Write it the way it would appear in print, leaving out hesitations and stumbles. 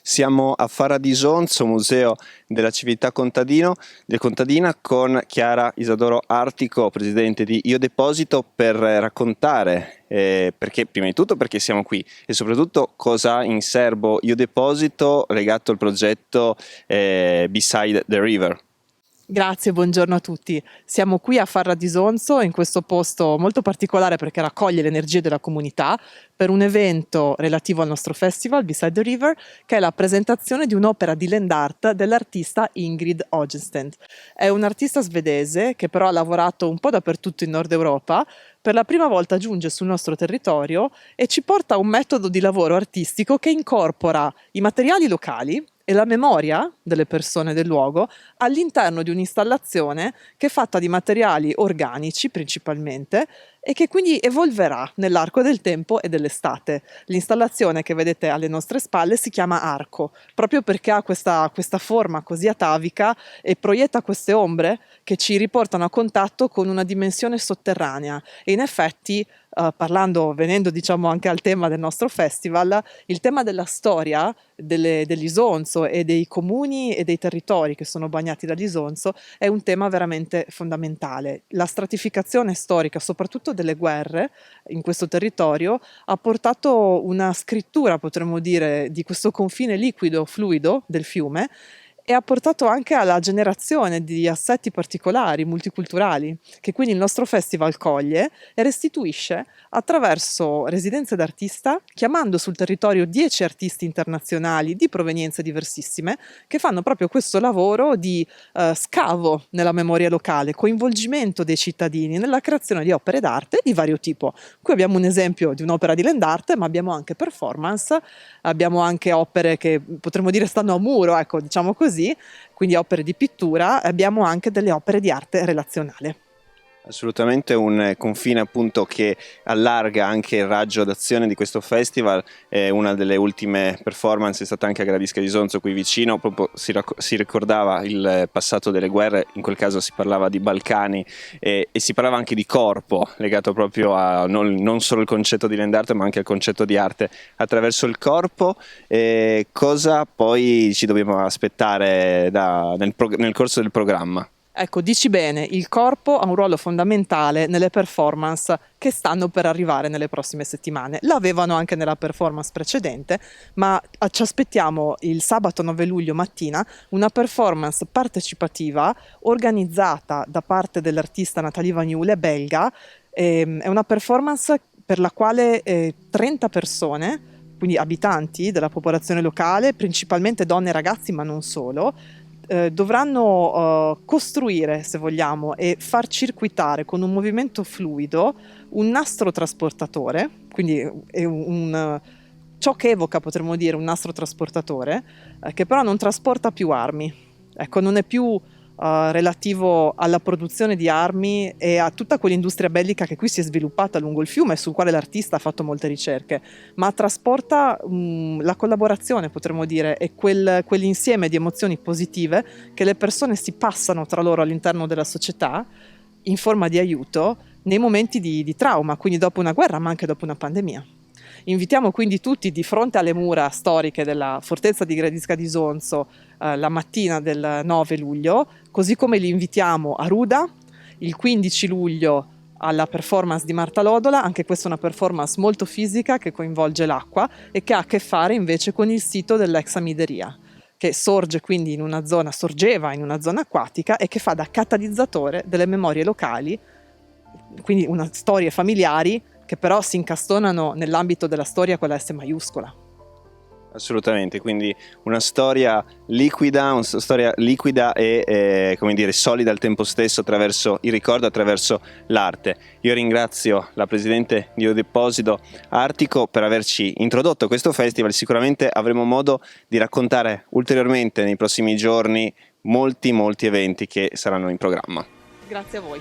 Siamo a Farra di Isonzo, Museo della Civiltà contadina, con Chiara Isadoro Artico, presidente di Io Deposito, per raccontare perché, prima di tutto, perché siamo qui e soprattutto cosa ha in serbo Io Deposito legato al progetto Beside the River. Grazie, buongiorno a tutti. Siamo qui a Farra di Isonzo, in questo posto molto particolare perché raccoglie le energie della comunità per un evento relativo al nostro festival Beside the River, che è la presentazione di un'opera di land art dell'artista Ingrid Ogensten. È un'artista svedese che però ha lavorato un po' dappertutto in Nord Europa. Per la prima volta giunge sul nostro territorio e ci porta a un metodo di lavoro artistico che incorpora i materiali locali e la memoria delle persone del luogo all'interno di un'installazione che è fatta di materiali organici principalmente e che quindi evolverà nell'arco del tempo e dell'estate. L'installazione che vedete alle nostre spalle si chiama Arco, proprio perché ha questa forma così atavica e proietta queste ombre che ci riportano a contatto con una dimensione sotterranea e in effetti venendo diciamo anche al tema del nostro festival, il tema della storia dell'Isonzo e dei comuni e dei territori che sono bagnati dall'Isonzo è un tema veramente fondamentale. La stratificazione storica, soprattutto delle guerre in questo territorio, ha portato una scrittura, potremmo dire, di questo confine liquido-fluido del fiume e ha portato anche alla generazione di assetti particolari, multiculturali, che quindi il nostro festival coglie e restituisce attraverso residenze d'artista, chiamando sul territorio 10 artisti internazionali di provenienze diversissime, che fanno proprio questo lavoro di scavo nella memoria locale, coinvolgimento dei cittadini nella creazione di opere d'arte di vario tipo. Qui abbiamo un esempio di un'opera di land art, ma abbiamo anche performance, abbiamo anche opere che potremmo dire stanno a muro, ecco, diciamo così, quindi opere di pittura, abbiamo anche delle opere di arte relazionale. Assolutamente un confine appunto che allarga anche il raggio d'azione di questo festival. Una delle ultime performance è stata anche a Gradisca di Isonzo qui vicino, proprio si ricordava il passato delle guerre, in quel caso si parlava di Balcani e si parlava anche di corpo, legato proprio a non solo il concetto di land art ma anche al concetto di arte attraverso il corpo. Cosa poi ci dobbiamo aspettare nel corso del programma? Ecco, dici bene, il corpo ha un ruolo fondamentale nelle performance che stanno per arrivare nelle prossime settimane. L'avevano anche nella performance precedente, ma ci aspettiamo il sabato 9 luglio mattina una performance partecipativa organizzata da parte dell'artista Nathalie Vagnoule, belga. È una performance per la quale 30 persone, quindi abitanti della popolazione locale, principalmente donne e ragazzi, ma non solo, dovranno costruire, se vogliamo, e far circuitare con un movimento fluido un nastro trasportatore, quindi è ciò che evoca, potremmo dire, un nastro trasportatore, che però non trasporta più armi. Ecco, non è più relativo alla produzione di armi e a tutta quell'industria bellica che qui si è sviluppata lungo il fiume e sul quale l'artista ha fatto molte ricerche, ma trasporta la collaborazione, potremmo dire, e quell'insieme di emozioni positive che le persone si passano tra loro all'interno della società in forma di aiuto nei momenti di trauma, quindi dopo una guerra ma anche dopo una pandemia. Invitiamo quindi tutti di fronte alle mura storiche della fortezza di Gradisca di Isonzo la mattina del 9 luglio, così come li invitiamo a Ruda il 15 luglio alla performance di Marta Lodola. Anche questa è una performance molto fisica che coinvolge l'acqua e che ha a che fare invece con il sito dell'ex Amideria, che sorgeva in una zona acquatica e che fa da catalizzatore delle memorie locali, quindi una storie familiari che però si incastonano nell'ambito della storia con la S maiuscola. Assolutamente, quindi una storia liquida e come dire, solida al tempo stesso attraverso il ricordo, attraverso l'arte. Io ringrazio la presidente di Io Deposito Artico per averci introdotto a questo festival. Sicuramente avremo modo di raccontare ulteriormente nei prossimi giorni molti eventi che saranno in programma. Grazie a voi.